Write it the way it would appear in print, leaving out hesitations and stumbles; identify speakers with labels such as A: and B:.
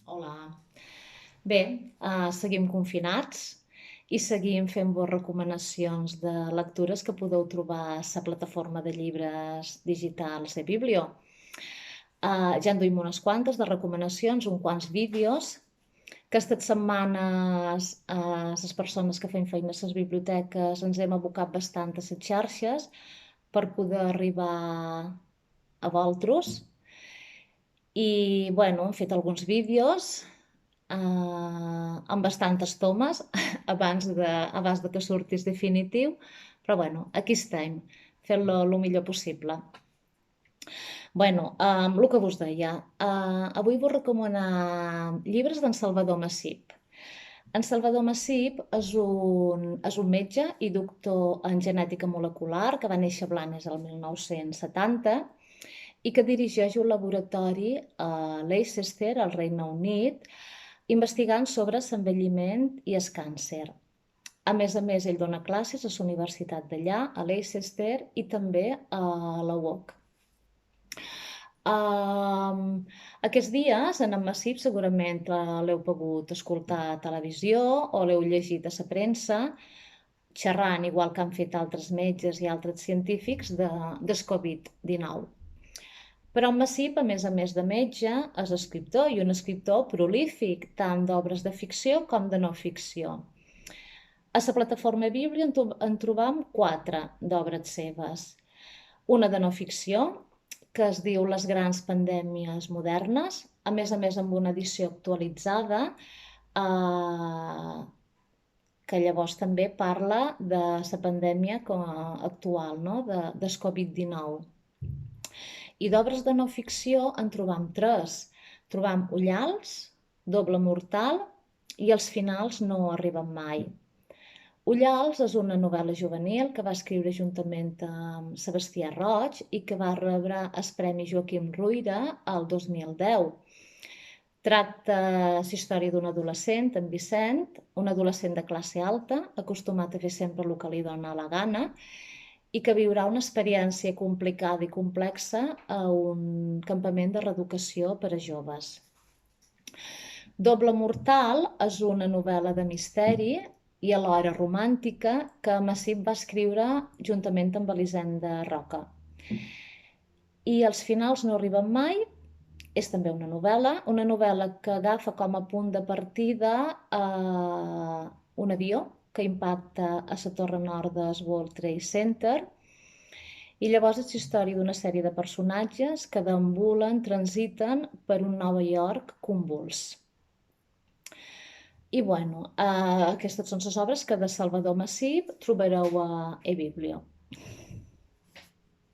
A: Hola. Bé, seguim confinats i seguim fent-vos recomanacions de lectures que podeu trobar a la plataforma de llibres digitals de Biblio. Ja en duim unes quantes de recomanacions, uns quants vídeos, que estas setmanes les persones que fem feina a les biblioteques ens hem abocat bastant a les xarxes per poder arribar a vosaltres. I, bueno, hem fet alguns vídeos amb bastantes tomes abans de que surtis definitiu, però bueno, aquí estem, fent-lo el millor possible. Bueno, el que vos deia, avui vos recomanar llibres d'en Salvador Massip. En Salvador Massip és un metge i doctor en genètica molecular que va néixer a Blanes el 1970 i que dirigeix un laboratori a Leicester, al Regne Unit, investigant sobre l'envelliment i el càncer. A més, ell dona classes a la universitat d'allà, a Leicester, i també a la UOC. Aquests dies, en Massip, segurament l'heu pogut escoltar a televisió o l'heu llegit a la premsa, xerrant, igual que han fet altres metges i altres científics, del Covid-19. Però en Massip, a més de metge, és escriptor i un escriptor prolífic, tant d'obres de ficció com de no ficció. A la plataforma Bíblia en trobam 4 d'obres seves. Una de no ficció, que es diu Les grans pandèmies modernes, a més amb una edició actualitzada, que llavors també parla de la pandèmia actual, no? del Covid-19. I d'obres de no ficció en trobam 3. Trobam Ullals, Doble mortal i Els finals no arriben mai. Ullals és una novel·la juvenil que va escriure juntament amb Sebastià Roig i que va rebre el Premi Joaquim Ruyra el 2010. Tracta la història d'un adolescent, en Vicent, un adolescent de classe alta, acostumat a fer sempre el que li dona la gana, i que viurà una experiència complicada i complexa a un campament de reeducació per a joves. Doble mortal és una novel·la de misteri i alhora romàntica que Massip va escriure juntament amb Elisenda Roca. I Els finals no arriben mai és també una novel·la que agafa com a punt de partida un avió que impacta a la torre nord del World Trade Center i llavors és la història d'una sèrie de personatges que deambulen, transiten per un Nova York convuls. I bueno, aquestes són les obres que de Salvador Massip trobareu a eBiblio.